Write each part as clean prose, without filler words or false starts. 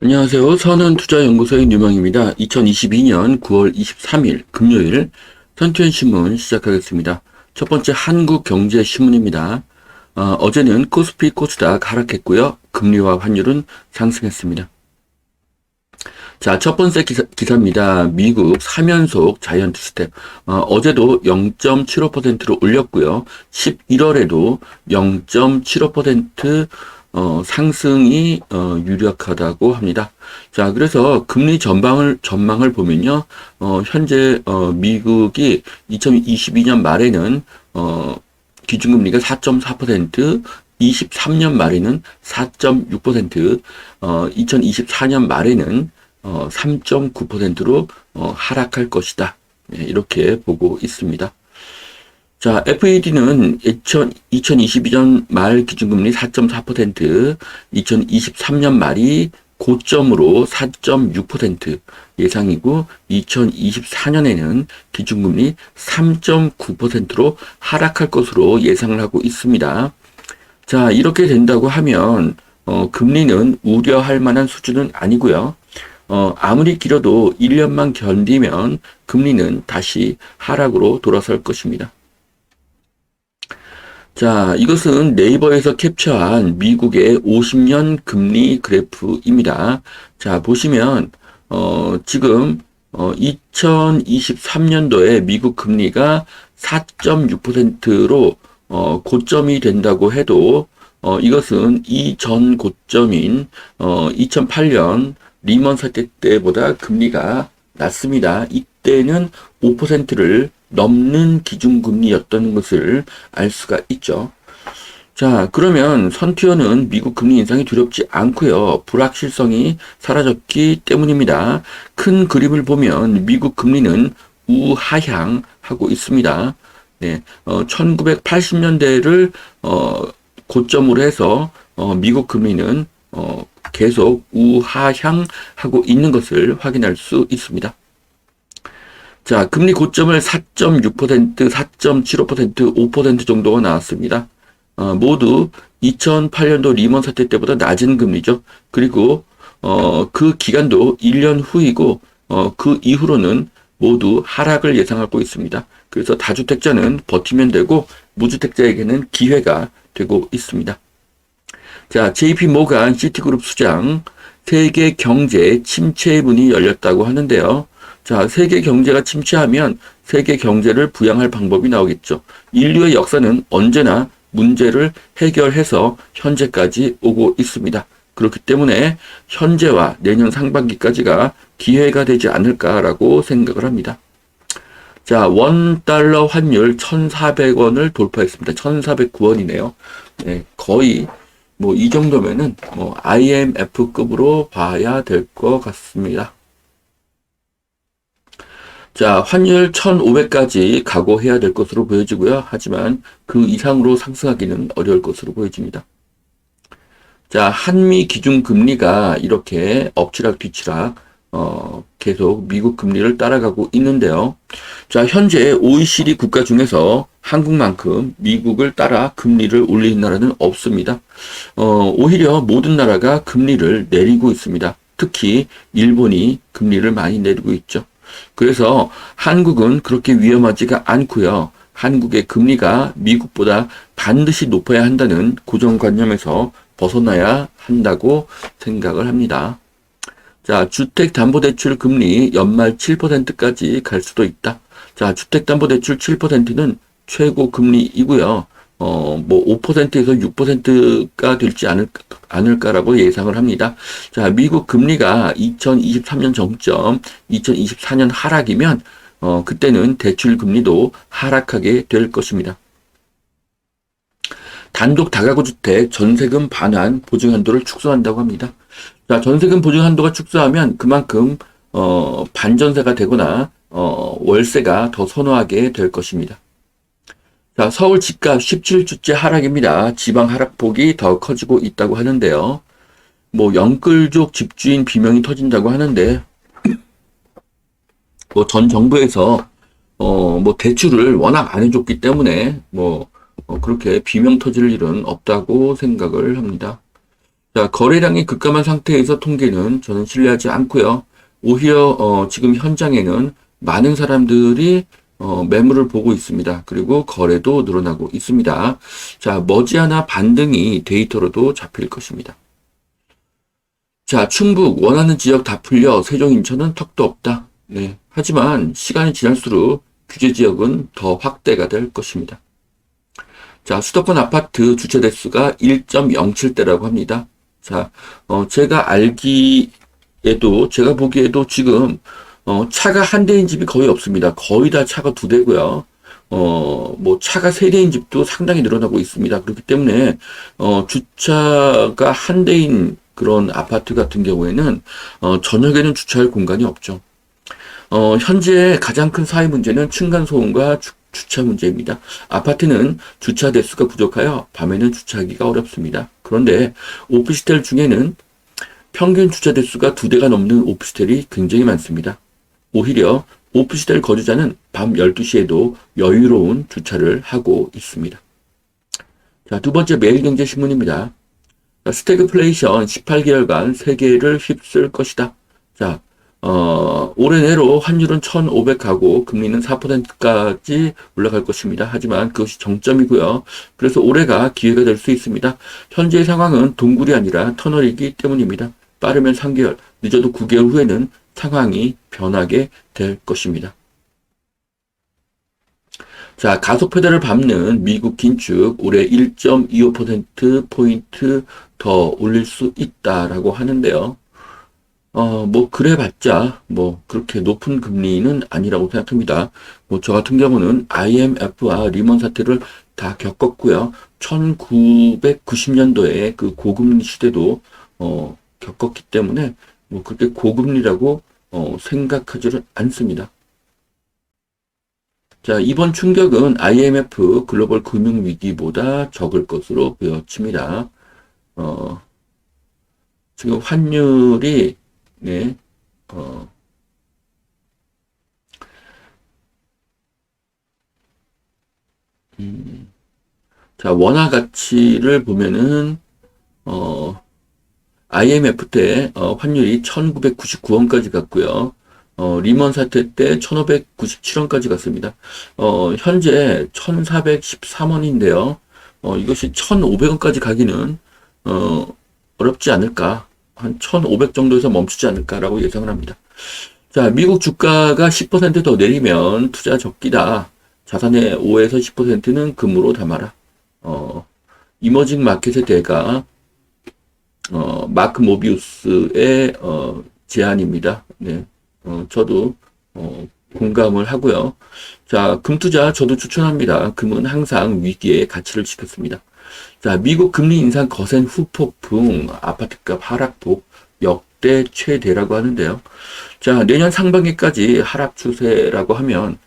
안녕하세요. 선은투자연구소의 유명입니다. 2022년 9월 23일 금요일 선투연신문 시작하겠습니다. 첫 번째 한국경제신문입니다. 어제는 코스피 코스닥 하락했고요. 금리와 환율은 상승했습니다. 자, 첫 번째 기사입니다. 미국 3연속 자이언트 스텝. 어제도 0.75%로 올렸고요. 11월에도 0.75% 상승이 유력하다고 합니다. 자, 그래서 금리 전망을 보면요. 현재 미국이 2022년 말에는 기준금리가 4.4%, 23년 말에는 4.6%, 2024년 말에는 3.9%로 하락할 것이다. 네, 이렇게 보고 있습니다. 자, FED는 2022년 말 기준금리 4.4%, 2023년 말이 고점으로 4.6% 예상이고, 2024년에는 기준금리 3.9%로 하락할 것으로 예상을 하고 있습니다. 자, 이렇게 된다고 하면, 금리는 우려할 만한 수준은 아니고요. 아무리 길어도 1년만 견디면 금리는 다시 하락으로 돌아설 것입니다. 자, 이것은 네이버에서 캡처한 미국의 50년 금리 그래프입니다. 자, 보시면, 지금, 2023년도에 미국 금리가 4.6%로, 고점이 된다고 해도, 이것은 이전 고점인, 2008년 리먼 사태 때보다 금리가 낮습니다. 이때는 5%를 넘는 기준금리였던 것을 알 수가 있죠. 자, 그러면 선투어는 미국 금리 인상이 두렵지 않고요. 불확실성이 사라졌기 때문입니다. 큰 그림을 보면 미국 금리는 우하향하고 있습니다. 네, 1980년대를 고점으로 해서 미국 금리는 계속 우하향하고 있는 것을 확인할 수 있습니다. 자, 금리 고점을 4.6%, 4.75%, 5% 정도가 나왔습니다. 모두 2008년도 리먼 사태 때보다 낮은 금리죠. 그리고 그 기간도 1년 후이고 그 이후로는 모두 하락을 예상하고 있습니다. 그래서 다주택자는 버티면 되고 무주택자에게는 기회가 되고 있습니다. 자, JP 모간 시티그룹 수장, 세계 경제 침체의 문이 열렸다고 하는데요. 자, 세계 경제가 침체하면 세계 경제를 부양할 방법이 나오겠죠. 인류의 역사는 언제나 문제를 해결해서 현재까지 오고 있습니다. 그렇기 때문에 현재와 내년 상반기까지가 기회가 되지 않을까라고 생각을 합니다. 자, $1 환율 1,400원을 돌파했습니다. 1,409원이네요. 네, 거의 뭐 이 정도면은 뭐 IMF급으로 봐야 될 것 같습니다. 자, 환율 1,500까지 각오해야 될 것으로 보여지고요. 하지만 그 이상으로 상승하기는 어려울 것으로 보여집니다. 자, 한미 기준 금리가 이렇게 엎치락 뒤치락 계속 미국 금리를 따라가고 있는데요. 자, 현재 OECD 국가 중에서 한국만큼 미국을 따라 금리를 올리는 나라는 없습니다. 오히려 모든 나라가 금리를 내리고 있습니다. 특히 일본이 금리를 많이 내리고 있죠. 그래서 한국은 그렇게 위험하지가 않고요. 한국의 금리가 미국보다 반드시 높아야 한다는 고정관념에서 벗어나야 한다고 생각을 합니다. 자, 주택담보대출 금리 연말 7%까지 갈 수도 있다. 자, 주택담보대출 7%는 최고 금리이고요. 뭐 5%에서 6%가 될지 않을까라고 예상을 합니다. 자, 미국 금리가 2023년 정점, 2024년 하락이면 그때는 대출 금리도 하락하게 될 것입니다. 단독 다가구 주택 전세금 반환 보증 한도를 축소한다고 합니다. 자, 전세금 보증 한도가 축소하면 그만큼 반전세가 되거나 월세가 더 선호하게 될 것입니다. 자, 서울 집값 17주째 하락입니다. 지방 하락폭이 더 커지고 있다고 하는데요. 뭐 영끌족 집주인 비명이 터진다고 하는데 뭐 전 정부에서 뭐 대출을 워낙 안 해줬기 때문에 뭐 그렇게 비명 터질 일은 없다고 생각을 합니다. 자, 거래량이 급감한 상태에서 통계는 저는 신뢰하지 않고요. 오히려 지금 현장에는 많은 사람들이 매물을 보고 있습니다. 그리고 거래도 늘어나고 있습니다. 자, 머지않아 반등이 데이터로도 잡힐 것입니다. 자, 충북 원하는 지역 다 풀려 세종 인천은 턱도 없다. 네. 하지만 시간이 지날수록 규제 지역은 더 확대가 될 것입니다. 자, 수도권 아파트 주차 대수가 1.07대라고 합니다. 자, 제가 보기에도 지금, 차가 한 대인 집이 거의 없습니다. 거의 다 차가 두 대고요. 뭐, 차가 세 대인 집도 상당히 늘어나고 있습니다. 그렇기 때문에, 주차가 한 대인 그런 아파트 같은 경우에는, 저녁에는 주차할 공간이 없죠. 현재 가장 큰 사회 문제는 층간소음과 주차 문제입니다. 아파트는 주차 대수가 부족하여 밤에는 주차하기가 어렵습니다. 그런데 오피스텔 중에는 평균 주차 대수가 두 대가 넘는 오피스텔이 굉장히 많습니다. 오히려 오피스텔 거주자는 밤 12시에도 여유로운 주차를 하고 있습니다. 자, 두 번째 매일경제신문입니다. 스태그플레이션 18개월간 세계를 휩쓸 것이다. 자, 올해 내로 환율은 1,500하고 금리는 4%까지 올라갈 것입니다. 하지만 그것이 정점이고요. 그래서 올해가 기회가 될 수 있습니다. 현재의 상황은 동굴이 아니라 터널이기 때문입니다. 빠르면 3개월, 늦어도 9개월 후에는 상황이 변하게 될 것입니다. 자, 가속 페달을 밟는 미국 긴축 올해 1.25%포인트 더 올릴 수 있다라고 하는데요. 뭐, 그래봤자, 뭐, 그렇게 높은 금리는 아니라고 생각합니다. 뭐, 저 같은 경우는 IMF와 리먼 사태를 다 겪었고요. 1990년도에 그 고금리 시대도, 겪었기 때문에, 뭐, 그렇게 고금리라고, 생각하지는 않습니다. 자, 이번 충격은 IMF 글로벌 금융위기보다 적을 것으로 보여집니다. 지금 환율이 네, 자, 원화 가치를 보면은, IMF 때, 환율이 1999원까지 갔고요. 리먼 사태 때 1597원까지 갔습니다. 현재 1413원인데요. 이것이 1500원까지 가기는, 어렵지 않을까. 한 1,500 정도에서 멈추지 않을까라고 예상을 합니다. 자, 미국 주가가 10% 더 내리면 투자 적기다. 자산의 5에서 10%는 금으로 담아라. 이머징 마켓의 대가, 마크 모비우스의, 제안입니다. 네. 저도, 공감을 하고요. 자, 금 투자 저도 추천합니다. 금은 항상 위기에 가치를 지켰습니다. 자, 미국 금리 인상 거센 후폭풍, 아파트값 하락폭 역대 최대라고 하는데요. 자, 내년 상반기까지 하락 추세라고 하면,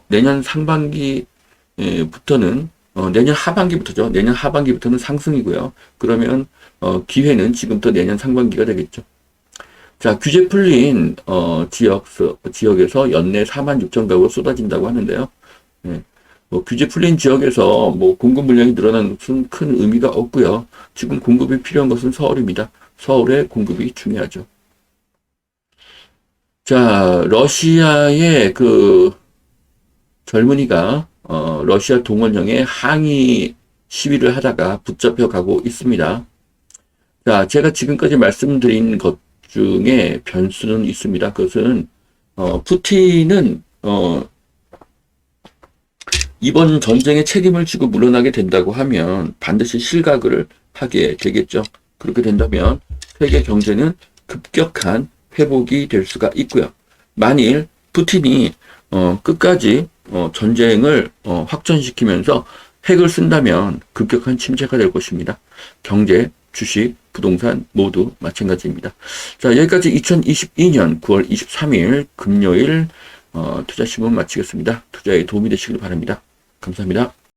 내년 상반기부터는, 내년 하반기부터죠. 내년 하반기부터는 상승이고요. 그러면, 기회는 지금부터 내년 상반기가 되겠죠. 자, 규제 풀린, 지역에서 연내 46,000가구가 쏟아진다고 하는데요. 네. 뭐 규제 풀린 지역에서 뭐 공급 물량이 늘어나는 것은 큰 의미가 없고요. 지금 공급이 필요한 것은 서울입니다. 서울의 공급이 중요하죠. 자, 러시아의 그 젊은이가 러시아 동원령에 항의 시위를 하다가 붙잡혀 가고 있습니다. 자, 제가 지금까지 말씀드린 것 중에 변수는 있습니다. 그것은 푸틴은 이번 전쟁에 책임을 지고 물러나게 된다고 하면 반드시 실각을 하게 되겠죠. 그렇게 된다면 세계 경제는 급격한 회복이 될 수가 있고요. 만일 푸틴이 끝까지 전쟁을 확전시키면서 핵을 쓴다면 급격한 침체가 될 것입니다. 경제, 주식, 부동산 모두 마찬가지입니다. 자, 여기까지 2022년 9월 23일 금요일 투자신문 마치겠습니다. 투자에 도움이 되시길 바랍니다. 감사합니다.